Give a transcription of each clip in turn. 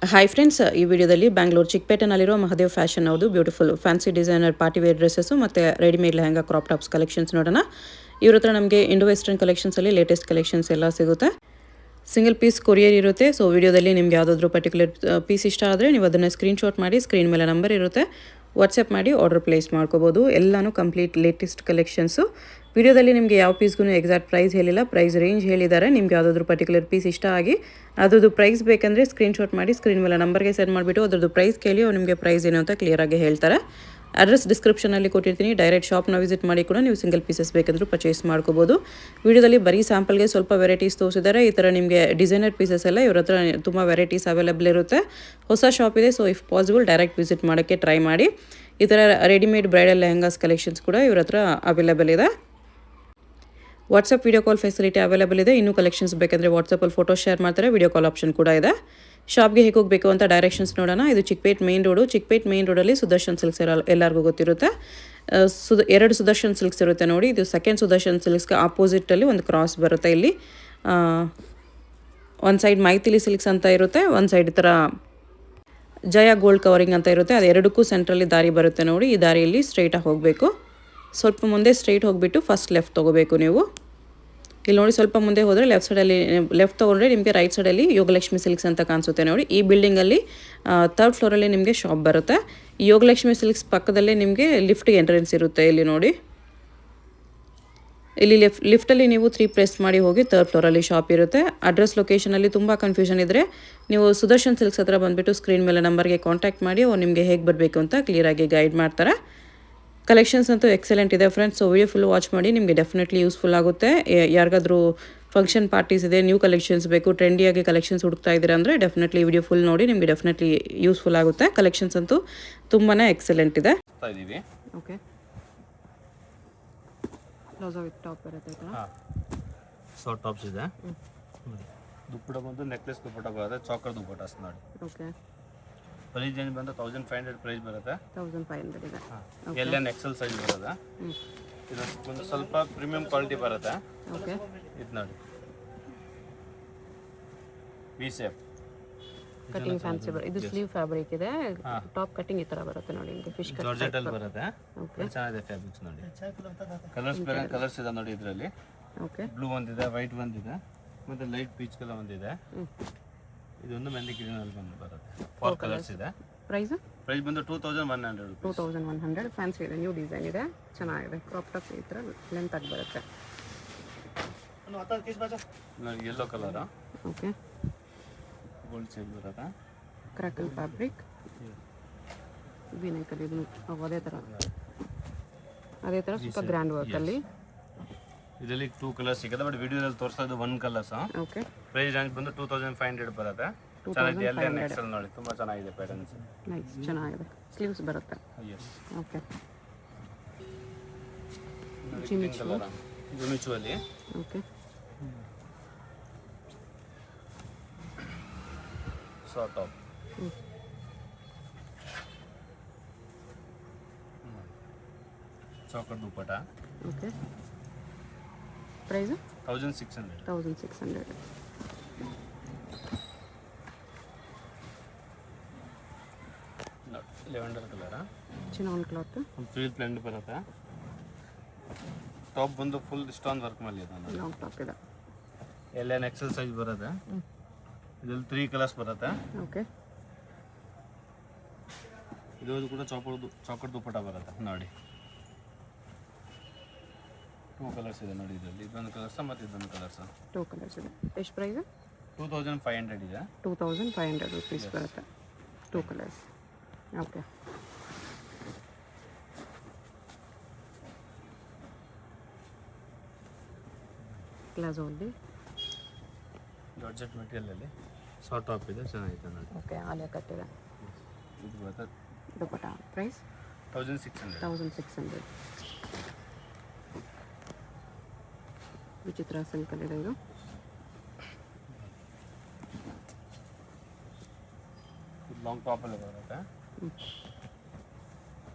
Hi friends, ಈ ವಿಡಿಯೋದಲ್ಲಿ ಬ್ಯಾಂಗ್ಳೂರು ಚಿಕ್ಕಪೇಟೆನಲ್ಲಿರೋ ಮಹದೇವ್ ಫ್ಯಾಷನ್ ಅವ್ರದ್ದು beautiful fancy designer party wear dresses ಮತ್ತು readymade lehenga crop tops collections ನೋಡೋಣ. ಇವ್ರ ಹತ್ರ ನಮಗೆ ಇಂಡೋ ವೆಸ್ಟರ್ನ್ ಕಲೆಕ್ಷನ್ಸಲ್ಲಿ ಲೇಟೆಸ್ಟ್ ಕಲೆಕ್ಷನ್ಸ್ ಎಲ್ಲ ಸಿಗುತ್ತೆ. ಸಿಂಗಲ್ ಪೀಸ್ ಕೊರಿಯರ್ ಇರುತ್ತೆ. ಸೊ ವಿಡಿಯೋದಲ್ಲಿ ನಿಮ್ಗೆ ಯಾವುದಾದ್ರೂ ಪರ್ಟಿಕ್ಯುಲರ್ ಪೀಸ್ ಇಷ್ಟ ಆದರೆ ನೀವು ಅದನ್ನು ಸ್ಕ್ರೀನ್ಶಾಟ್ ಮಾಡಿ, ಸ್ಕ್ರೀನ್ ಮೇಲೆ ನಂಬರ್ ಇರುತ್ತೆ, ವಾಟ್ಸಪ್ ಮಾಡಿ ಆರ್ಡರ್ ಪ್ಲೇಸ್ ಮಾಡ್ಕೋಬೋದು. ಎಲ್ಲನೂ ಕಂಪ್ಲೀಟ್ ಲೇಟೆಸ್ಟ್ ಕಲೆಕ್ಷನ್ಸು. ವಿಡಿಯೋದಲ್ಲಿ ನಿಮಗೆ ಯಾವ ಪೀಸ್ಗೂ ಎಕ್ಸಾಕ್ಟ್ ಪ್ರೈಸ್ ಹೇಳಿಲ್ಲ, ಪ್ರೈಸ್ ರೇಂಜ್ ಹೇಳಿದ್ದಾರೆ. ನಿಮ್ಗೆ ಯಾವುದಾದ್ರೂ ಪರ್ಟಿಕ್ಯುಲರ್ ಪೀಸ್ ಇಷ್ಟ ಆಗಿ ಅದ್ರದ್ದು ಪ್ರೈಸ್ ಬೇಕಂದರೆ ಸ್ಕ್ರೀನ್ಶಾಟ್ ಮಾಡಿ, ಸ್ಕ್ರೀನ್ ಮೇಲೆ ನಂಬರ್ಗೆ ಸೆಂಡ್ ಮಾಡಿಬಿಟ್ಟು ಅದ್ರದ್ದು ಪ್ರೈಸ್ ಕೇಳಿ ಅವ್ರು ನಿಮಗೆ ಪ್ರೈಸ್ ಏನು ಅಂತ ಕ್ಲಿಯರಾಗಿ ಹೇಳ್ತಾರೆ. ಅಡ್ರೆಸ್ ಡಿಸ್ಕ್ರಿಪ್ಷನಲ್ಲಿ ಕೊಟ್ಟಿರ್ತೀನಿ. ಡೈರೆಕ್ಟ್ ಶಾಪ್ನ ವಿಸಿಟ್ ಮಾಡಿ ಕೂಡ ನೀವು ಸಿಂಗಲ್ ಪೀಸಸ್ ಬೇಕಂದ್ರೂ ಪರ್ಚೇಸ್ ಮಾಡ್ಕೋಬೋದು. ವಿಡಿಯೋದಲ್ಲಿ ಬರೀ ಸ್ಯಾಂಪಲ್ಗೆ ಸ್ವಲ್ಪ ವೆರೈಟೀಸ್ ತೋರಿಸಿದ್ದಾರೆ. ಈ ಥರ ನಿಮಗೆ ಡಿಸೈನರ್ ಪೀಸಸ್ ಎಲ್ಲ ಇವ್ರ ಹತ್ರ ತುಂಬ ವೆರೈಟೀಸ್ ಅವೈಲೇಬಲ್ ಇರುತ್ತೆ. ಹೊಸ ಶಾಪ್ ಇದೆ, so if possible direct visit ಮಾಡೋಕ್ಕೆ ಟ್ರೈ ಮಾಡಿ. ಈ ಥರ ರೆಡಿಮೇಡ್ ಬ್ರೈಡಲ್ ಲೆಹಂಗಾಸ್ ಕಲೆಕ್ಷನ್ಸ್ ಕೂಡ ಇವ್ರ ಹತ್ರ ಅವೈಲೇಬಲ್ ಇದೆ. WhatsApp video call facility available ಇದೆ. ಇನ್ನೂ ಕಲೆಕ್ಷನ್ಸ್ ಬೇಕಂದರೆ ವಾಟ್ಸಪ್ಪಲ್ಲಿ ಫೋಟೋ ಶೇರ್ ಮಾಡ್ತಾರೆ. ವೀಡಿಯೋ ಕಾಲ್ ಆಪ್ಷನ್ ಕೂಡ ಇದೆ. ಶಾಪ್ಗೆ ಹೇಗೆ ಹೋಗಬೇಕು ಅಂತ ಡೈರೆಕ್ಷನ್ಸ್ ನೋಡೋಣ. ಇದು Chickpet main road. Chickpet main ರೋಡಲ್ಲಿ ಸುದರ್ಶನ್ ಸಿಲ್ಕ್ಸ್ ಎಲ್ಲರಿಗೂ ಗೊತ್ತಿರುತ್ತೆ. ಎರಡು ಸುದರ್ಶನ್ ಸಿಲ್ಕ್ಸ್ ಇರುತ್ತೆ ನೋಡಿ. ಇದು ಸೆಕೆಂಡ್ ಸುದರ್ಶನ್ ಸಿಲ್ಕ್ಸ್ಗೆ ಆಪೋಸಿಟಲ್ಲಿ ಒಂದು ಕ್ರಾಸ್ ಬರುತ್ತೆ. ಇಲ್ಲಿ ಒಂದು ಸೈಡ್ ಮೈಥಿಲಿ ಸಿಲ್ಕ್ಸ್ ಅಂತ ಇರುತ್ತೆ, ಒಂದು ಸೈಡ್ ಈ ಥರ ಜಯ ಗೋಲ್ಡ್ ಕವರಿಂಗ್ ಅಂತ ಇರುತ್ತೆ. ಅದು ಎರಡಕ್ಕೂ ಸೆಂಟ್ರಲ್ಲಿ ದಾರಿ ಬರುತ್ತೆ ನೋಡಿ. ಈ ದಾರಿಯಲ್ಲಿ ಸ್ಟ್ರೈಟಾಗಿ ಹೋಗಬೇಕು. ಸ್ವಲ್ಪ ಮುಂದೆ ಸ್ಟ್ರೈಟ್ ಹೋಗಿಬಿಟ್ಟು ಫಸ್ಟ್ ಲೆಫ್ಟ್ ತೊಗೋಬೇಕು ನೀವು. ಇಲ್ಲಿ ನೋಡಿ, ಸ್ವಲ್ಪ ಮುಂದೆ ಹೋದರೆ ಲೆಫ್ಟ್ ತೊಗೊಂಡ್ರೆ ನಿಮಗೆ ರೈಟ್ ಸೈಡಲ್ಲಿ ಯೋಗಲಕ್ಷ್ಮಿ ಸಿಲ್ಕ್ಸ್ ಅಂತ ಕಾಣಿಸುತ್ತೆ ನೋಡಿ. ಈ ಬಿಲ್ಡಿಂಗಲ್ಲಿ ಥರ್ಡ್ ಫ್ಲೋರಲ್ಲಿ ನಿಮಗೆ ಶಾಪ್ ಬರುತ್ತೆ. ಈ ಯೋಗಲಕ್ಷ್ಮಿ ಸಿಲ್ಕ್ಸ್ ಪಕ್ಕದಲ್ಲೇ ನಿಮಗೆ ಲಿಫ್ಟ್ಗೆ ಎಂಟ್ರೆನ್ಸ್ ಇರುತ್ತೆ. ಇಲ್ಲಿ ನೋಡಿ, ಇಲ್ಲಿ ಲಿಫ್ಟಲ್ಲಿ ನೀವು 3 ಪ್ರೆಸ್ ಮಾಡಿ ಹೋಗಿ ಥರ್ಡ್ ಫ್ಲೋರಲ್ಲಿ ಶಾಪ್ ಇರುತ್ತೆ. ಅಡ್ರೆಸ್ ಲೊಕೇಶನಲ್ಲಿ ತುಂಬ ಕನ್ಫ್ಯೂಷನ್ ಇದ್ದರೆ ನೀವು ಸುದರ್ಶನ್ ಸಿಲ್ಕ್ಸ್ ಹತ್ರ ಬಂದುಬಿಟ್ಟು ಸ್ಕ್ರೀನ್ ಮೇಲೆ ನಂಬರ್ಗೆ ಕಾಂಟ್ಯಾಕ್ಟ್ ಮಾಡಿ ಅವ್ರು ನಿಮಗೆ ಹೇಗೆ ಬರಬೇಕು ಅಂತ ಕ್ಲಿಯರಾಗಿ ಗೈಡ್ ಮಾಡ್ತಾರೆ. ಕಲೆಕ್ಷನ್ಸ್ ಅಂತೂ ಎಕ್ಸಲೆಂಟ್ ಇದೆ friends. So video full watch ಮಾಡಿ, ನಿಮಗೆ ಡೆಫಿನೆಟ್ಲಿ ಯೂಸ್ಫುಲ್ ಆಗುತ್ತೆ. ಯಾರಿಗಾದ್ರೂ ಫಂಕ್ಷನ್ ಪಾರ್ಟೀಸ್ ಇದೆ, ನ್ಯೂ ಕಲೆಕ್ಷನ್ಸ್ ಬೇಕು, ಟ್ರೆಂಡಿಯಾಗಿ ಕಲೆಕ್ಷನ್ಸ್ ಹುಡುಕ್ತಾ ಇದ್ದೀರಾ ಅಂದರೆ ಡೆಫಿನೆಟ್ಲಿ ವಿಡಿಯೋ ಫುಲ್ ನೋಡಿ, ನಿಮಗೆ ಡೆಫಿನೆಟ್ಲಿ ಯೂಸ್ಫುಲ್ ಆಗುತ್ತೆ. ಕಲೆಕ್ಷನ್ಸ್ ಅಂತೂ ತುಂಬಾ ಎಕ್ಸಲೆಂಟ್ ಇದೆ. ಓಕೆ, ಟಾಪ್ ಬರುತ್ತೆ. ಶಾರ್ಟ್ ಟಾಪ್ಸ್ ಇದೆ. ದುಪ್ಪಟ ಬಂದು ನೆಕ್ಲೆಸ್ ದುಪ್ಪಟ ಬರುತ್ತೆ, ಚಾಕರ್ ದುಪ್ಪಟ ನೋಡಿ. ಓಕೆ, ಪ್ರೈಸ್ ಏನು ಬಂದು 1500 ಪ್ರೈಸ್ ಬರುತ್ತೆ. 1500 ಇದೆ. LN XL ಸೈಜ್ ಬರುತ್ತೆ. ಇದು ಒಂದು ಸ್ವಲ್ಪ ಪ್ರೀಮಿಯಂ ಕ್ವಾಲಿಟಿ ಬರುತ್ತೆ. ಓಕೆ, ಇದು ನೋಡಿ, ವಿ ಶೇಪ್ ಕಟಿಂಗ್ ಫ್ಯಾನ್ಸಿ ಬರುತ್ತೆ. ಇದು ಸ್ಲೀವ್ ಫ್ಯಾಬ್ರಿಕ್ ಇದೆ. ಟಾಪ್ ಕಟಿಂಗ್ ಈ ತರ ಬರುತ್ತೆ ನೋಡಿ. ನಿಮಗೆ ಫಿಶ್ ಕಟ್ ಜಾರ್ಜೆಟ್ ಅಲ್ಲಿ ಬರುತ್ತೆ. ಚೆನ್ನಾಗಿದೆ ಫ್ಯಾಬ್ರಿಕ್ಸ್ ನೋಡಿ. ಕಲರ್ಸ್ ಇದೆ ನೋಡಿ ಇದರಲ್ಲಿ. ಓಕೆ, ಬ್ಲೂ ಒಂದಿದೆ, ವೈಟ್ ಒಂದಿದೆ, ಮತ್ತೆ ಲೈಟ್ ಪೀಚ್ ಕಲರ್ ಒಂದಿದೆ. ಇದೊಂದು ಮೆಹಂದಿ ಗ್ರೀನ್ ಅಲ್ಲಿ ಬಂದು ಬರುತ್ತೆ. 4 ಕಲರ್ಸ್ ಇದೆ. ಪ್ರೈಸ್ ಬಂದು 2100 ರೂಪಾಯಿ. 2100 ಫ್ಯಾನ್ಸಿ ಇದೆ, ನ್ಯೂ ಡಿಸೈನ್ ಇದೆ, ಚೆನ್ನಾಗಿದೆ. ಕ್ರಾಪ್ ಟಾಪ್ ಈ ಥರ ಲೆಂತ್ ಆಗಿ ಬರುತ್ತೆ ನೋಡಿ. Yellow colour, okay, gold shade ಬರುತ್ತೆ. ಕ್ರಾಕಲ್ ಫ್ಯಾಬ್ರಿಕ್, ವಿನೈಕಲ್ಲಿ ಇದು ಅದೇ ಥರ ಸ್ವಲ್ಪ ಗ್ರ್ಯಾಂಡ್ ವರ್ಕಲ್ಲಿ. ಇದರಲ್ಲಿ 2 ಕಲರ್ಸ್ ಸಿಗುತ್ತೆ, ಬಟ್ ವಿಡಿಯೋದಲ್ಲಿ ತೋರಿಸ್ತಾ ಇದ್ದು 1 ಕಲರ್ಸ್. ಓಕೆ, ಪ್ರೈಸ್ ರೇಂಜ್ ಬಂದು 2500 ಬರುತ್ತೆ. ಚೆನ್ನಾಗಿದೆ. LN XL ನೋಡಿ, ತುಂಬಾ ಚೆನ್ನಾಗಿದೆ ಪ್ಯಾಟರ್ನ್ಸ್. ನೈಸ್, ಚೆನ್ನಾಗಿದೆ. ಸ್ಲೀವ್ಸ್ ಬರುತ್ತೆ. ಎಸ್, ಓಕೆ, ಜಿಮಿಚು ಅಲ್ಲಿ. Okay, short top, choker dupatta. Okay, price 1600. 1600. Lavender colour, chinon cloth, feel ಪ್ಲೆಂಡ್ ಬರುತ್ತೆ. ಟಾಪ್ ಬಂದು ಫುಲ್ ಸ್ಟೋನ್ ವರ್ಕ್ ಮೇಲೆ ಇದೆ. ಲಾಂಗ್ ಟಾಪ್ ಇದೆ. LN XL ಸೈಜ್ ಬರುತ್ತೆ. ಇದರಲ್ಲಿ 3 ಕಲರ್ಸ್ ಬರುತ್ತೆ. ಓಕೆ, ಇದು ಕೂಡ ಚಾಕರ್ ದುಪ್ಪಟ ಬರುತ್ತೆ ನೋಡಿ. 2 ಕಲರ್ಸ್ ಇದೆ ನೋಡಿ ಇದರಲ್ಲಿ. ಇದೊಂದು ಕಲರ್ಸ್ ಮತ್ತು ಇದೊಂದು ಕಲರ್ಸ್. 2 ಕಲರ್ಸ್ ಇದೆ. ಎಷ್ಟು ಪ್ರೈಸ್? 2500 ಇದೆ. 2500 ರೂಪೀಸ್ ಬರುತ್ತೆ. 2 ಕಲರ್ಸ್. ಓಕೆ, ಪ್ಲಾಜೋ ಅಲ್ಲಿ ಜಾರ್ಜೆಟ್ ಮೆಟೀರಿಯಲ್ ಅಲ್ಲಿ ಶಾರ್ಟ್ ಟಾಪ್ ಇದೆ, ಚೆನ್ನಾಗಿದೆ ನೋಡಿ. ಓಕೆ, ಆಲಿಯಾ ಕಟ್ ಇದೆ. ಇದು ಬರುತ್ತೆ ದುಪ್ಪಟ. ಪ್ರೈಸ್ 1600. 1600. ವಿಚಿತ್ರ ಸಿಲ್ಕಲ್ಲಿ ಇದೆ ಇದು. ಲಾಂಗ್ ಟಾಪ್ ಅಲ್ಲಿ ಬರುತ್ತೆ.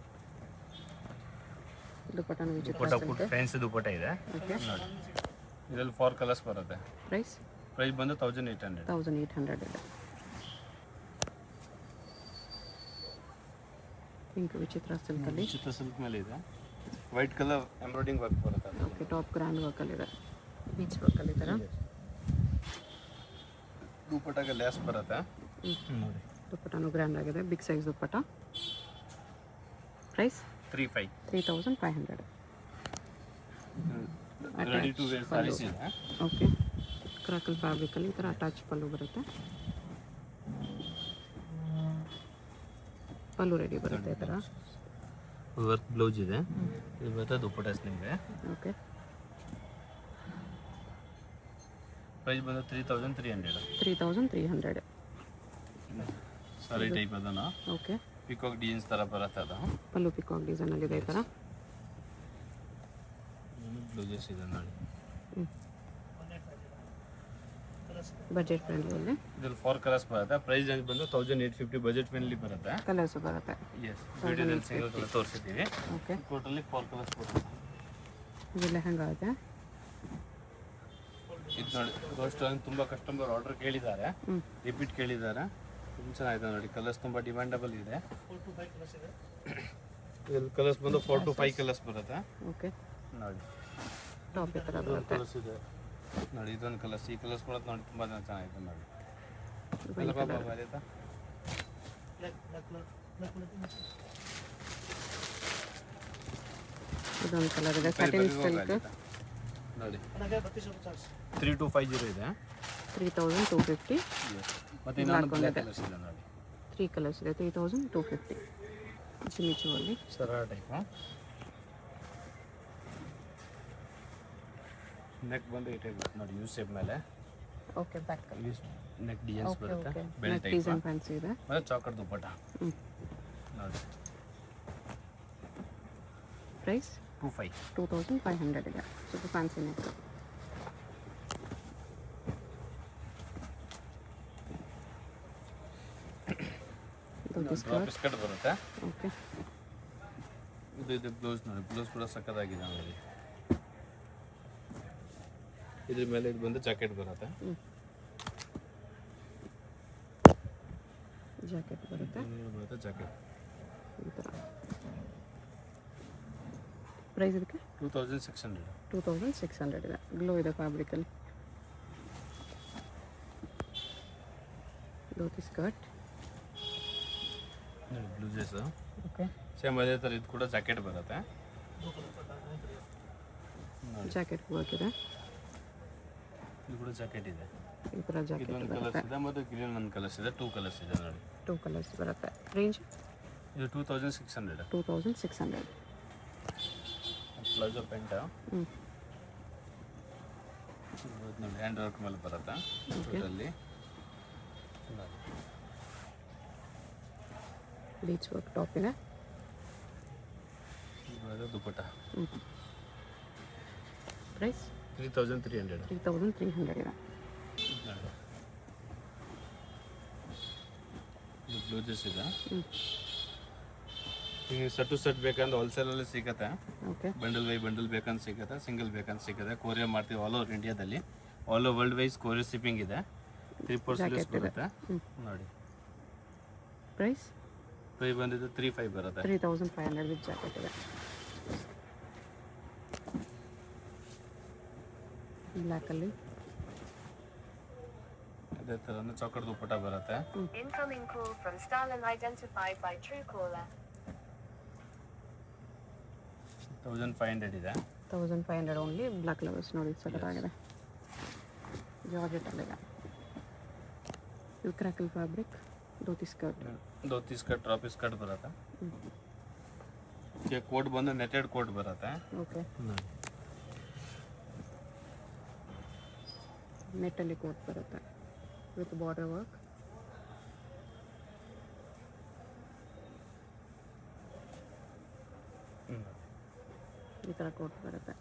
ದುಪಟ್ಟಾನು ದುಪಟ್ಟ ಫ್ಯಾನ್ಸಿ ದುಪಟ್ಟ ಇದೆ ನೋಡಿ. ಇದರಲ್ಲಿ 4 ಕಲರ್ಸ್ ಬರುತ್ತೆ. ಪ್ರೈಸ್ ಬಂದು 1800. 1800 ಇದೆ. ಪಿಂಕ್ ವಿಚಿತ್ರ ಸಿಲ್ಕಲ್ಲಿ. ಚಿತ್ರ ಸಿಲ್ಕ್ ಮೇಲೆ ಇದೆ. ವೈಟ್ ಕಲರ್ ಎಂಬ್ರಾಯ್ಡಿಂಗ್ ವರ್ಕ್ ಬರುತ್ತೆ ಅದು. ಓಕೆ, ಟಾಪ್ ಗ್ರ್ಯಾಂಡ್ ವರ್ಕಲ್ಲಿದೆ, ಬೀಚ್ ವರ್ಕಲ್ಲಿ ಈ ಥರ. ದುಪ್ಪಟ್ಟಾಗೆ ಲೇಸ್ ಬರುತ್ತೆ ನೋಡಿ. ದುಪ್ಪಟ್ಟನು ಗ್ರ್ಯಾಂಡ್ ಆಗಿದೆ, big size dupatta. Price 3,500. Ready to wear saris ಇದೆ. ಓಕೆ, ಕ್ರಾಕಲ್ ಫ್ಯಾಬ್ರಿಕಲ್ಲಿ ಈ ಥರ ಅಟ್ಯಾಚ್ ಪಲ್ಲು ಬರುತ್ತೆ. ಪಲ್ಲು ರೆಡಿ ಬರುತ್ತೆ ಈ ಥರ. ವರ್ಕ್ ಬ್ಲೌಸ್ ಇದೆ. ಇದು ಬರುತ್ತೆ ದುಪ್ಪಟ್ಟ ನಿಮಗೆ. ಓಕೆ, ಪ್ರೈಸ್ ಬಂದು 3,300. 3,300. ಸಾರಿ ಟೈಪ್ ಅದನ್ನು. ಓಕೆ, ಪಿಕಾಕ್ ಡಿಸೈನ್ಸ್ ಥರ ಬರುತ್ತೆ ಅದು. ಪಲ್ಲು ಪಿಕಾಕ್ ಡಿಸೈನಲ್ಲಿದೆ ಈ ಥರ. ಬ್ಲೌಸಸ್ ಇದೆ ನೋಡಿ. Budget friendly. ಇದ್ರಲ್ಲಿ 4 ಕಲರ್ಸ್ ಬರುತ್ತೆ. ಪ್ರೈಸ್ ರೇಂಜ್ ಬಂದು 1,850 ಬಜೆಟ್ ಫ್ರೆಂಡ್ಲಿ ಬರುತ್ತೆ. ಕಲರ್ಸ್ ಬರುತ್ತೆ. ಎಸ್, ವಿಡಿಯೋದಲ್ಲಿ ಸಿಂಗಲ್ ಕಲರ್ ತೋರಿಸಿದ್ದೀವಿ. ಓಕೆ, ಟೋಟಲಿ 4 ಕಲರ್ಸ್ ಬರುತ್ತೆ. ಇದು ಲೆಹಂಗಾ ಇದೆ. ಇದು ನೋಡಿ, ರೋಸ್ಟಲ್ಲಿ ತುಂಬ ಕಸ್ಟಮರ್ ಆರ್ಡರ್ ಕೇಳಿದ್ದಾರೆ, ರಿಪೀಟ್ ಕೇಳಿದ್ದಾರೆ. ತುಂಬ ಚೆನ್ನಾಗಿದೆ ನೋಡಿ. ಕಲರ್ಸ್ ತುಂಬ ಡಿಮ್ಯಾಂಡಬಲ್ ಇದೆ. ಇದ್ರಲ್ಲಿ ಕಲರ್ಸ್ ಬಂದು 4 to 5 ಕಲರ್ಸ್ ಬರುತ್ತೆ. ಓಕೆ, ನೋಡಿ ಟಾಪ್ ಈ ಥರ ಬರುತ್ತೆ. ಕಲರ್ಸ್ ಇದೆ ನೋಡಿ. ಇದೊಂದು ಕಲರ್ಸ್, ಈ ಕಲರ್ಸ್ ಕೂಡ ನೋಡಿ ತುಂಬ ಚೆನ್ನಾಗಿದೆ ನೋಡಿ. ಇದೊಂದು ಕಲರ್ ಇದೆ, ಸ್ಯಾಟಿನ್ ಸಿಲ್ಕ್. ನೋಡಿ 3,250 ಇದೆ. 3,250. ಮತ್ತೆ ಇನ್ನೊಂದು ಬ್ಲ್ಯಾಕ್ ಕಲರ್ಸ್ ಇದೆ ನೋಡಿ. 3 ಕಲರ್ಸ್ ಇದೆ, 3,250. ಜಿಮಿಚುವಲ್ಲಿ ಸರ ಟೈಪ್. ನೆಕ್ ಬಂದು ಈ ಟೈಪ್ ನೋಡಿ, ಯು ಶೇಪ್ ಮೇಲೆ. ಓಕೆ, ಬ್ಯಾಕ್ ನೆಕ್ ಡಿಸೈನ್ಸ್ ಬರುತ್ತೆ. Okay, belt type design fancy ಇದೆ. ಮತ್ತೆ ಚಾಕರ್ ದುಪ್ಪಟ್ಟ ನೋಡಿ. ಪ್ರೈಸ್ 2,500 ಇದೆ. ಸ್ವಲ್ಪ ಫ್ಯಾನ್ಸಿ ನೆಕ್. ಬಿಸ್ಕಟ್ ಬರುತ್ತೆ. ಓಕೆ, ಇದು ಬ್ಲೌಸ್ ನೋಡಿ. ಬ್ಲೌಸ್ ಕೂಡ ಸಕ್ಕತ್ತಾಗಿದೆ ನೋಡಿ. ಇದ್ರ ಮೇಲೆ ಇದು ಬಂದು ಜಾಕೆಟ್ ಬರುತ್ತೆ. ಜಾಕೆಟ್ ಬರುತ್ತೆ ಜಾಕೆಟ್ ಈ ಥರ. ಪ್ರೈಸ್ ಇದಕ್ಕೆ 2,600. 2,600 ಇದೆ. ಗ್ಲೋ ಇದೆ ಫ್ಯಾಬ್ರಿಕಲ್ಲಿ. ಧೋತಿ ಸ್ಕರ್ಟ್. ಬ್ಲೂಸಸ್ ಓಕೆ, ಸೇಮ್ ಅದೇ ಥರ ಇದು ಕೂಡ ಜಾಕೆಟ್ ಬರುತ್ತೆ. ಜಾಕೆಟ್ ವರ್ಕ್ ಇದೆ. ಇದು ಕೂಡ ಜಾಕೆಟ್ ಇದೆ. ಈ ಥರ ಜಾಕೆಟ್ ಇದೊಂದು ಕಲರ್ಸ್ ಇದೆ. ಮತ್ತು ಗ್ರೀನ್ ಒಂದು ಕಲರ್ಸ್ ಇದೆ. 2 ಕಲರ್ಸ್ ಇದೆ ನೋಡಿ. 2 ಕಲರ್ಸ್ ಬರುತ್ತೆ. ರೇಂಜ್ ಇದು 2,600. 2,600. ಪ್ಲಾಜೋ ಪ್ಯಾಂಟ್ ನೋಡಿ. ಹ್ಯಾಂಡ್ ವರ್ಕ್ ಮೇಲೆ ಬರುತ್ತೆ. ಟೋಟಲಿ ಬೀಚ್ ವರ್ಕ್ ಟಾಪ್ ಇದೆ. ದುಪ್ಪಟ್ಟ. ಪ್ರೈಸ್ 3,300. 3,300 ಇದೆ. ಇದು ಬ್ಲೌಸಸ್ ಇದೆ. ನಿಮಗೆ ಸೆಟ್ ಟು ಸೆಟ್ ಬೇಕಂದ್ರೆ ಹೋಲ್ಸೇಲಲ್ಲಿ ಸಿಗುತ್ತೆ. ಓಕೆ, ಬಂಡಲ್ ಬೈ ಬಂಡಲ್ ಬೇಕಂತ ಸಿಗುತ್ತೆ, ಸಿಂಗಲ್ ಬೇಕಂತ ಸಿಗುತ್ತೆ. ಕೊರಿಯರ್ ಮಾಡ್ತೀವಿ ಆಲ್ ಓವರ್ ಇಂಡಿಯಾದಲ್ಲಿ. All over world wise courier shipping ಇದೆ. 3/4 ಬರುತ್ತೆ ನೋಡಿ. ಪ್ರೈಸ್ ಬಂದಿದ್ದು 3,500 ಬರುತ್ತೆ. 3,500 ವಿತ್ ಜಾಕೆಟ್ ಇದೆ. ಬ್ಲ್ಯಾಕಲ್ಲಿ ಅದೇ ಥರ ಚಾಕರ್ ದುಪ್ಪಟ್ಟ ಬರುತ್ತೆ. Incoming call from Stalin identified by Truecaller. 1,500 ಇದೆ. 1,500 ಓನ್ಲಿ. ಬ್ಲ್ಯಾಕ್ ಕಲರ್ಸ್ ನೋಡಿ, ಸಖತ್ತಾಗಿದೆ. ಜಾರ್ಜೆಟಲ್ಲಿದೆ. ಇದು crackle fabric. Dhoti skirt. Dhoti skirt, drop skirt ಬರುತ್ತೆ. ಕೋಟ್ ಬಂದು ನೆಟೆಡ್ ಕೋಟ್ ಬರುತ್ತೆ. ಓಕೆ, ನೆಟ್ಟಲ್ಲಿ ಕೋಟ್ ಬರುತ್ತೆ ವಿತ್ ಬಾರ್ಡರ್ ವರ್ಕ್. ಈ ಥರ ಕೋಟ್ ಬರುತ್ತೆ.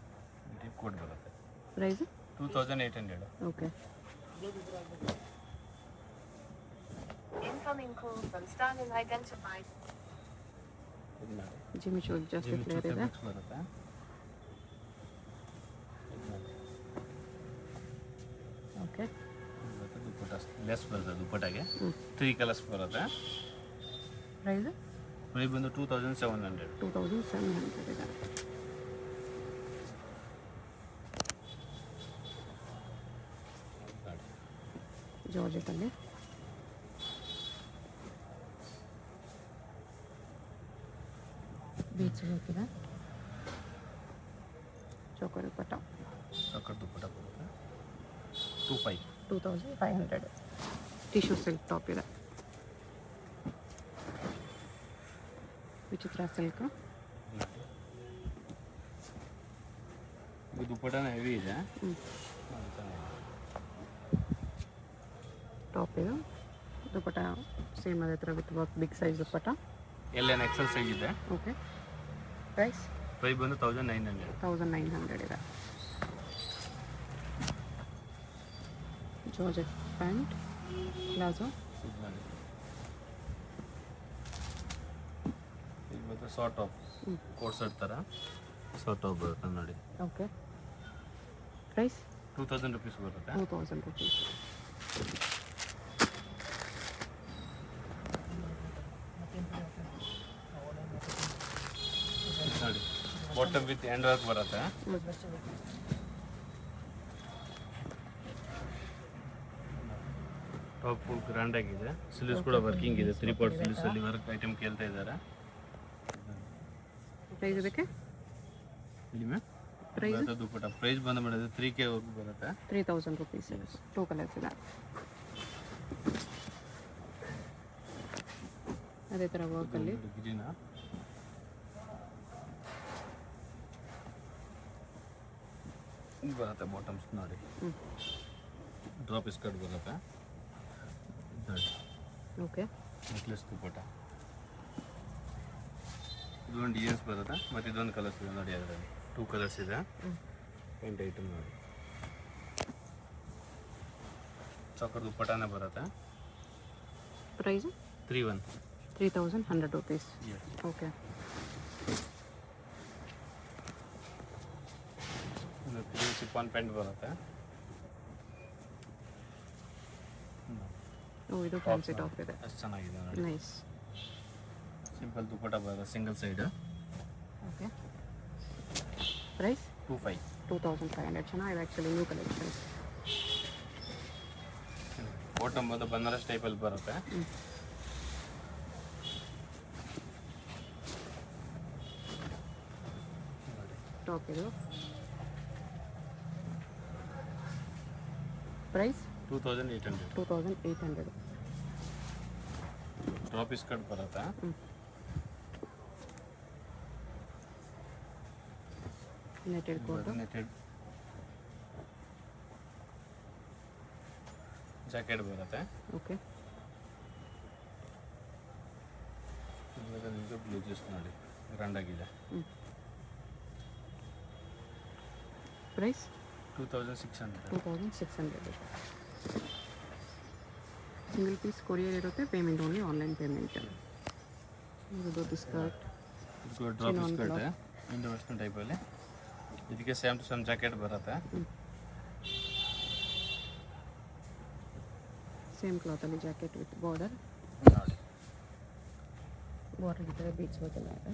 ಡೀಪ್ ಕೋಟ್ ಬರುತ್ತೆ. Price 2,800. Okay, Incoming call from Stalin identified. ಜಿಮ್ಮಿ ಶೂ ಜಾಸ್ತಿ ಫ್ಲೇರ್ ಇದೆ. ಬರುತ್ತೆ. ಓಕೆ, ದುಪ್ಪಟ್ಟ ಲೆಸ್ ಬರುತ್ತೆ. ದುಪ್ಪಟ್ಟಾಗೆ 3 ಕಲರ್ಸ್ ಬರುತ್ತೆ. ಪ್ರೈಸ್ ಪ್ರೈಸ್ ಬಂದು 2700. 2700 ಇದೆ. ಜಾರ್ಜೆಟಲ್ಲಿ ಬೀಚ್ ಬೇಕಿದೆ. ಚೋಕರ್ ದುಪ್ಪಟ್ಟ ಸಕ್ಕರ್ ದುಪ್ಪಟ್ಟ ಬರುತ್ತೆ 2500. ಟಿಶ್ಯೂ ಸಿಲ್ಕ್ ಟಾಪ್ ಇದೆ. ವಿಚಿತ್ರ ಸಿಲ್ಕ್. ಇದು ದುಪ್ಪಟ್ಟನ ಹೆವಿ ಇದೆ. ಟಾಪ್ ಇದು ದುಪ್ಪಟ್ಟ ಸೇಮ್ ಅದೇ ಥರ ವಿತ್ ವರ್ಕ್ ಬಿಗ್ ಸೈಜ್ ದುಪ್ಪಟ್ಟ. ಎಲ್ಲ ಎಕ್ಸೆಲ್ ಸೈಜ್ ಇದೆ. ಓಕೆ. ಪ್ರೈಸ್ ಬಂದು 1900. 1900 ಇದೆ. Georgette pant palazzo. ಇದು ಬಂದು ಶಾರ್ಟ್ ಟಾಪ್ ಕೋಟ್ ಸೆಟ್ ಥರ ಶಾರ್ಟ್ ಟಾಪ್ ಬರುತ್ತೆ ನೋಡಿ. ಓಕೆ. ಪ್ರೈಸ್ 2000 rupees ಬರುತ್ತೆ. 2000 rupees. ನೋಡಿ ಬಾಟಮ್ ವಿತ್ ಹ್ಯಾಂಡ್ ವರ್ಕ್ ಬರುತ್ತೆ. ಟಾಪ್ ಫುಲ್ ಗ್ರ್ಯಾಂಡ್ ಆಗಿದೆ. ಸ್ಲೀವ್ಸ್ ಕೂಡ ವರ್ಕಿಂಗ್ ಇದೆ. 3 part ಸ್ಲೀವ್ಸ್ ಅಲ್ಲಿ ವರ್ಕ್ ಐಟಮ್ ಕೇಳ್ತಾ ಇದ್ದಾರೆ. ಪ್ರೈಸ್ ಇದಕ್ಕೆ ಇಲ್ಲಿ ಮ್ಯಾಮ್ ಪ್ರೈಸ್ ಬರುತ್ತೆ ದುಪ್ಪಟ್ಟ. ಪ್ರೈಸ್ ಬಂದು ಮಾಡಿದ್ರೆ 3K ವರ್ಗೂ ಬರುತ್ತೆ. 3000 rupees. 2 ಕಲರ್ಸ್ ಇದೆ. ಅದೇ ಥರ ವರ್ಕಲ್ಲಿ ಗ್ರೀನ ಬರುತ್ತೆ. ಬಾಟಮ್ಸ್ ನೋಡಿ ಡ್ರಾಪ್ ಸ್ಕರ್ಟ್ ಬರುತ್ತೆ. ನೋಡಿ ಓಕೆ. ನೆಕ್ಲೆಸ್ ದುಪ್ಪಟ್ಟ. ಇದೊಂದು ಡಿಸೈನ್ಸ್ ಬರುತ್ತೆ ಮತ್ತು ಇದೊಂದು ಕಲರ್ಸ್ ಇದೆ ನೋಡಿ. ಅದರಲ್ಲಿ 2 ಕಲರ್ಸ್ ಇದೆ. ಪೇಂಟ್ ಐಟಮ್ ನೋಡಿ. ಚೌಕರ್ ದುಪ್ಪಟ್ಟನೇ ಬರುತ್ತೆ. Price 3100 rupees. Okay. Chiffon pant ಬರುತ್ತೆ. ಓ ಇದು ಫ್ಯಾನ್ಸಿ ಟಾಪ್ ಇದೆ. ಅಷ್ಟು ಚೆನ್ನಾಗಿದೆ ನೋಡಿ. ನೈಸ್. ಸಿಂಪಲ್ ದುಪ್ಪಟ್ಟ ಬರುತ್ತೆ ಸಿಂಗಲ್ ಸೈಡ್. ಓಕೆ. ಪ್ರೈಸ್ 2500. ಚೆನ್ನಾಗಿದೆ ಆ್ಯಕ್ಚುಲಿ ನ್ಯೂ ಕಲೆಕ್ಷನ್ಸ್. ಬಾಟಮ್ ಬಂದು ಬನಾರಸ್ ಟೈಪಲ್ಲಿ ಬರುತ್ತೆ. ಟಾಪ್ ಇದು. ಪ್ರೈಸ್ 2800. ಡ್ರಾಪ್ ಸ್ಕರ್ಟ್ ಬರುತ್ತೆ. Netted coat. ನೆಟೆಡ್ ಜಾಕೆಟ್ ಬರುತ್ತೆ. ಓಕೆ. ನಿಮಗೆ ಬ್ಲೂಸಸ್ ನೋಡಿ ಗ್ರ್ಯಾಂಡ್ ಆಗಿದೆ. ಪ್ರೈಸ್ 2600. ಸಿಂಗಲ್ ಪೀಸ್ ಕೊರಿಯರ್ ಇರುತ್ತೆ. Payment only online payment. ಇದು skirt drop skirt Indo western ಟೈಪಲ್ಲಿ. ಇದಕ್ಕೆ ಸೇಮ್ ಟು ಸೇಮ್ ಜಾಕೆಟ್ ಬರುತ್ತೆ. ಸೇಮ್ ಕ್ಲಾತಲ್ಲಿ ಜಾಕೆಟ್ ವಿತ್ ಬಾರ್ಡರ್. ನೋಡಿ ಬಾರ್ಡರ್ ಇದ್ದರೆ ಬೀಚ್ ಹೋಟೆಲ್ ಇದೆ.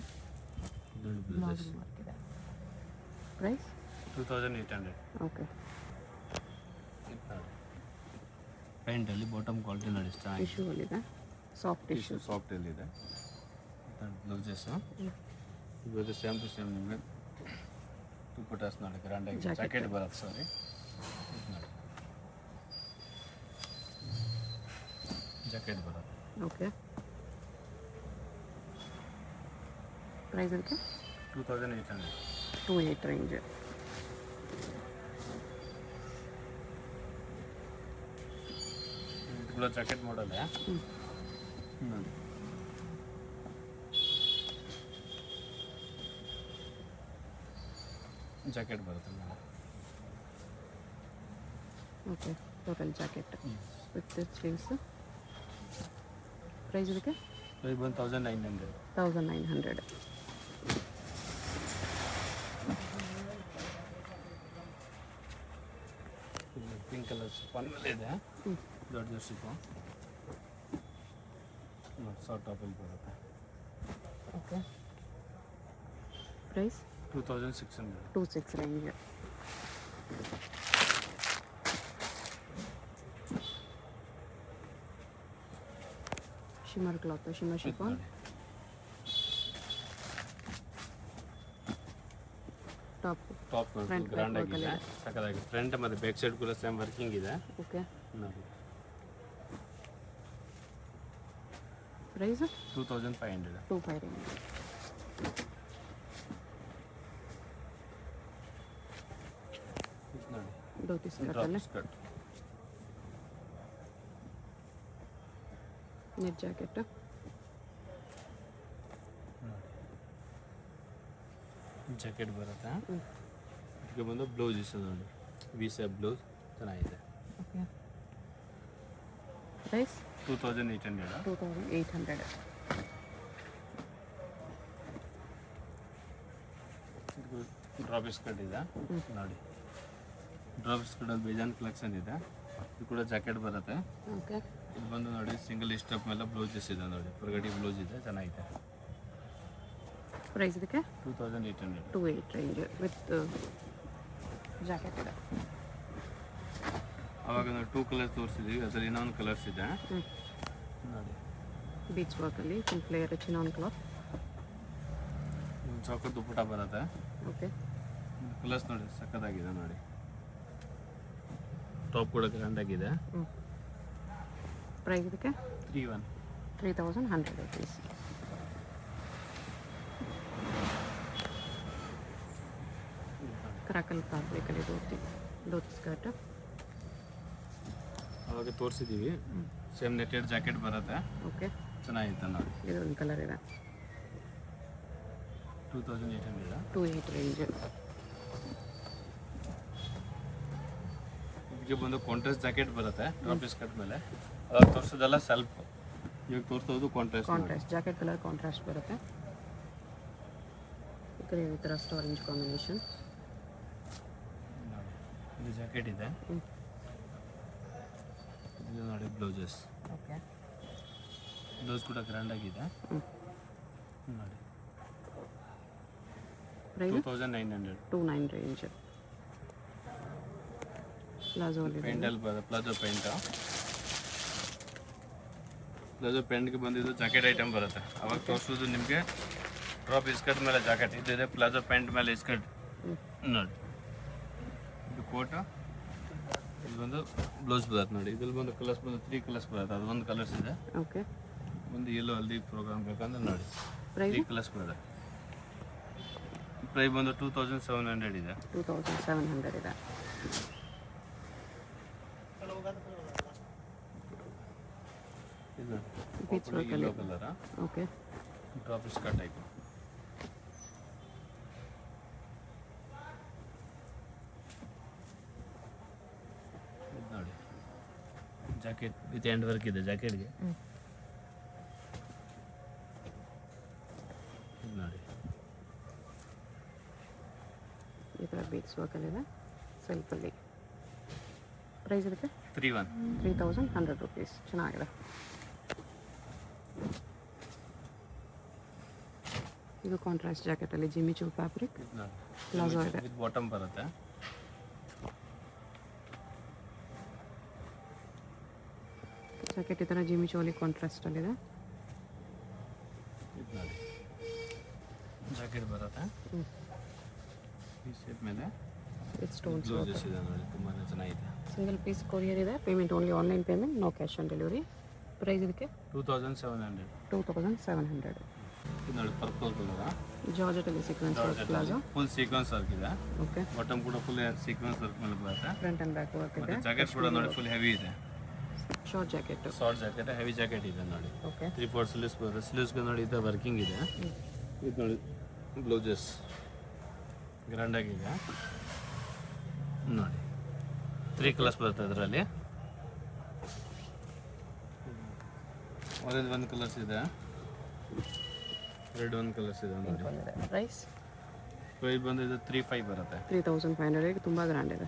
ಮಾರ್ಕಿದೆ. ಪ್ರೈಸ್ 2800. ಓಕೆ. ಪ್ಯಾಂಟಲ್ಲಿ ಬಾಟಮ್ ಕ್ವಾಲಿಟಿ ನೋಡಿ ಚೆನ್ನಾಗಿದೆ. ಟಿಶ್ಯೂ ಅಲ್ಲಿದೆ. Soft tissue. ಸಾಫ್ಟ್ ಎಲ್ಲಿದೆ. ಬ್ಲೌಸಸ್ಸು ಇದು ಸೇಮ್ ಟು ಸೇಮ್ ನಿಮಗೆ ದುಪ್ಪಟ್ಟಾಸ್ ನೋಡಿ ಗ್ರ್ಯಾಂಡಾಗಿ. ಜಾಕೆಟ್ ಬರುತ್ತೆ ಸಾರಿ. ನೋಡಿ ಜಾಕೆಟ್ ಬರುತ್ತೆ. ಓಕೆ. ಪ್ರೈಸ್ ಅದಕ್ಕೆ 2800. 28 ರೇಂಜ್. ಇದು ಕೂಡ ಜಾಕೆಟ್ ಮಾಡಲ್ಲ. ನೋಡಿ ಜಾಕೆಟ್ ಬರುತ್ತೆ madam. Okay. Total jacket with sleeves. Price ಇದಕ್ಕೆ ಪ್ರೈಸ್ ಬಂದು 1900. 1900. ಪಿಂಕ್ ಕಲರ್ ಸಿಫಾನ್ ಮೇಲೆ ಇದೆ. ದೊಡ್ಡ ಸಿಫಾನ್ ಶಾರ್ಟ್ ಟಾಪಲ್ಲಿ ಬರುತ್ತೆ. Okay. Price 2600. 26 range. Shimmer cloth, shimmer chiffon. Top top grand ಆಗಿದೆ, ಸಕ್ಕತ್ತಾಗಿದೆ. ಫ್ರಂಟ್ ಮತ್ತು ಬ್ಯಾಕ್ ಸೈಡ್ ಕೂಡ ಸೇಮ್ ವರ್ಕಿಂಗ್ ಇದೆ. ಓಕೆ. ನೋಡಿ ಪ್ರೈಸ್ 2500. 25 ರೇಂಜ್. ನೋಡಿ ಧೋತಿ ಸ್ಕರ್ಟ್ ಡ್ರಾಪ್ ಅಲ್ಲ, ಸ್ಕರ್ಟ್. Net jacket. ಜಾಕೆಟ್ ಬರುತ್ತೆ. ಇದಕ್ಕೆ ಬಂದು ಬ್ಲೌಸ್ ಇಷ್ಟ ನೋಡಿ, ವಿ ಸೇಪ್ ಬ್ಲೌಸ್ ಚೆನ್ನಾಗಿದೆ. ಓಕೆ. ಪ್ರೈಸ್ 2800. 2800. ಡ್ರಾಪ್ ಸ್ಕರ್ಟ್ ಇದೆ ನೋಡಿ. ಡ್ರಾಪ್ ಸ್ಕರ್ಟಲ್ಲಿ ಬೇಜಾನ್ ಕಲೆಕ್ಷನ್ ಇದೆ. ಇದು ಕೂಡ ಜಾಕೆಟ್ ಬರುತ್ತೆ. ಓಕೆ. ಇದು ಬಂದು ನೋಡಿ ಸಿಂಗಲ್ ಸ್ಟೆಪ್ ಮೇಲೆ ಬ್ಲೌಸಸ್ ಇದೆ ನೋಡಿ, ಹೊರಗಡೆ ಬ್ಲೌಸ್ ಇದೆ, ಚೆನ್ನಾಗಿದೆ. ಪ್ರೈಸ್ ಇದಕ್ಕೆ 2800. 28 ರೇಂಜ್ ವಿತ್ ಜಾಕೆಟ್ ಇದೆ. ಅವಾಗ ನಾವು 2 ಕಲರ್ಸ್ ತೋರಿಸಿದ್ದೀವಿ, ಅದರಲ್ಲಿ ಇನ್ನೊಂದು ಕಲರ್ಸ್ ಇದೆ ನೋಡಿ. ಬೀಚ್ ವರ್ಕಲ್ಲಿ ಫುಲ್ ಫ್ಲೇಯರ್ ಚಿನಾನ್ ಕ್ಲಾತ್. ಚಾಕರ್ ದುಪ್ಪಟ ಬರುತ್ತೆ. ಓಕೆ. ಕಲರ್ಸ್ ನೋಡಿ ಸಕ್ಕತ್ತಾಗಿದೆ ನೋಡಿ. ಟಾಪ್ ಕೂಡ ಗ್ರ್ಯಾಂಡ್ ಆಗಿದೆ. ಪ್ರೈಸ್ ಇದಕ್ಕೆ 3100 rupees. ಕ್ರಾಕಲ್ ಫ್ಯಾಬ್ರಿಕಲ್ಲಿ ಧೋತಿ ಸ್ಕರ್ಟ್. ಅವಾಗ ತೋರಿಸಿದ್ದೀವಿ, ಸೇಮ್ ನೆಟೆಡ್ ಜಾಕೆಟ್ ಬರುತ್ತೆ. ಓಕೆ. ಚೆನ್ನಾಗಿತ್ತು ನೋಡಿ. ಇದು ಒಂದು ಕಲರ್ ಇದೆ. 2800. 28 ರೇಂಜ್. ಇದಕ್ಕೆ ಬಂದು ಕಾಂಟ್ರಾಸ್ಟ್ ಜಾಕೆಟ್ ಬರುತ್ತೆ ಡ್ರಾಪ್ ಸ್ಕರ್ಟ್ ಮೇಲೆ. ಅವಾಗ ತೋರಿಸೋದೆಲ್ಲ ಸೆಲ್ಫ್, ಇವಾಗ ತೋರಿಸೋದು ಕಾಂಟ್ರಾಸ್ಟ್. ಜಾಕೆಟ್ ಕಲರ್ ಕಾಂಟ್ರಾಸ್ಟ್ ಬರುತ್ತೆ. ಈ ಕಡೆ ಈ ಥರ ಆರೆಂಜ್ ಕಾಂಬಿನೇಷನ್. ಇದು ಜಾಕೆಟ್ ಇದೆ. ಇದು ನೋಡಿ ಬ್ಲೌಸಸ್. ಓಕೆ. ಬ್ಲೌಸ್ ಕೂಡ ಗ್ರ್ಯಾಂಡ್ ಆಗಿದೆ ನೋಡಿ. ಪ್ರೈಸ್ 2900. 29 ರೇಂಜ್. ಪ್ಲಾಜೋ ಅಲ್ಲಿ ಪೆಂಡಲ್ ಬರುತ್ತೆ, ಪ್ಲಾಜೋ ಪೆಂಟ್. ಪ್ಲಾಜೋ ಪೆಂಟ್ಗೆ ಬಂದಿದ್ದು ಜಾಕೆಟ್ ಐಟಮ್ ಬರುತ್ತೆ. ಅವಾಗ ತೋರಿಸೋದು ನಿಮಗೆ ಡ್ರಾಪ್ ಸ್ಕರ್ಟ್ ಮೇಲೆ ಜಾಕೆಟ್, ಇದಿದೆ ಪ್ಲಾಜೋ ಪ್ಯಾಂಟ್ ಮೇಲೆ ಸ್ಕರ್ಟ್ ನೋಡಿ. ಇದು ಕೋಟ್, ಇದು ಬಂದು ಬ್ಲೌಸ್ ಬರುತ್ತೆ ನೋಡಿ. ಇದ್ರಲ್ಲಿ ಬಂದು ಕಲರ್ಸ್ ಬಂದು 3 ಕಲರ್ಸ್ ಬರುತ್ತೆ. ಅದು ಒಂದು ಕಲರ್ಸ್ ಇದೆ. ಓಕೆ. ಒಂದು ಎಲ್ಲೋ ಹಲ್ದಿ ಪ್ರೋಗ್ರಾಮ್ ಬೇಕಂದ್ರೆ ನೋಡಿ, ಪ್ರೈಸ್ 3 ಕಲರ್ಸ್ ಬರುತ್ತೆ. ಪ್ರೈಸ್ ಬಂದು 2700 ಇದೆ. 2700 ಇದೆ. ಇದು beach work yellow colour okay. Drop skirt type. ಇದು ನೋಡಿ ಜಾಕೆಟ್ ವಿತ್ ಹ್ಯಾಂಡ್ ವರ್ಕ್ ಇದೆ ಜಾಕೆಟ್ಗೆ. ಇದು ನೋಡಿ ಈ ಥರ ಬೀಚ್ ವರ್ಕಲ್ಲಿದೆ ಸೆಲ್ಫಲ್ಲಿ. ಪ್ರೈಸ್ ಇದಕ್ಕೆ 3100 rupees. ಚೆನ್ನಾಗಿದೆ. ಇದು ಕಾಂಟ್ರಾಸ್ಟ್ ಜಾಕೆಟಲ್ಲಿ ಜಿಮಿಚೂ ಫ್ಯಾಬ್ರಿಕ್. ಇದು ನೋಡಿ ಪ್ಲಾಜೋ ಇದೆ. ವಿತ್ ಬಾಟಮ್ ಬರುತ್ತೆ. ಜಾಕೆಟ್ ಈ ಥರ ಜಿಮಿಚೋಲಿ ಕಾಂಟ್ರಾಸ್ಟಲ್ಲಿದೆ. ಇದು ನೋಡಿ ಜಾಕೆಟ್ ಬರುತ್ತೆ. ಈ ಶೇಪ್ ಮೇಲೆ ವಿತ್ ಸ್ಟೋನ್ಸ್. ಬ್ಲೌಸಸ್ ಇದೆ ನೋಡಿ, ತುಂಬಾ ಚೆನ್ನಾಗಿದೆ. ಸಿಂಗಲ್ ಪೀಸ್ ಕೊರಿಯರ್ ಇದೆ. Payment only online payment, no cash on delivery. Price ಇದಕ್ಕೆ 2700. 2700. ಇದು ನೋಡಿ ಪರ್ಪಲ್ ಕಲರ್ ಜಾರ್ಜೆಟಲ್ಲಿ sequence work palazzo. Full sequence work ಇದೆ. ಓಕೆ. ಬಾಟಮ್ ಕೂಡ ಫುಲ್ ಸೀಕ್ವೆನ್ಸ್ ವರ್ಕ್ ಮೇಲೆ ಬರುತ್ತೆ. ಫ್ರಂಟ್ ಆ್ಯಂಡ್ ಬ್ಯಾಕ್ ವರ್ಕ್ ಇದೆ. ಮತ್ತೆ ಜಾಕೆಟ್ ಕೂಡ ನೋಡಿ ಫುಲ್ ಹೆವಿ ಇದೆ. Short jacket. Short jacket, heavy jacket ಇದೆ ನೋಡಿ. ಓಕೆ. 3/4 ಸ್ಲೀವ್ಸ್ ಬರುತ್ತೆ. ಸ್ಲೀವ್ಸ್ಗೆ ನೋಡಿ ಇದು ವರ್ಕಿಂಗ್ ಇದೆ. ಇದು ನೋಡಿ ಬ್ಲೌಸಸ್ ಗ್ರ್ಯಾಂಡ್ ಆಗಿದೆ ನೋಡಿ. 3 ಕಲರ್ಸ್ ಬರುತ್ತೆ ಅದರಲ್ಲಿ. ಆರೆಂಜ್ ಒಂದು ಕಲರ್ಸ್ ಇದೆ, ರೆಡ್ ಒಂದು ಕಲರ್ಸ್ ಇದೆ ನೋಡಿ. ಪ್ರೈಸ್ ಪ್ರೈಸ್ ಬಂದು ಇದು 3500 ಬರುತ್ತೆ. 3500. ತುಂಬ ಗ್ರ್ಯಾಂಡ್ ಇದೆ.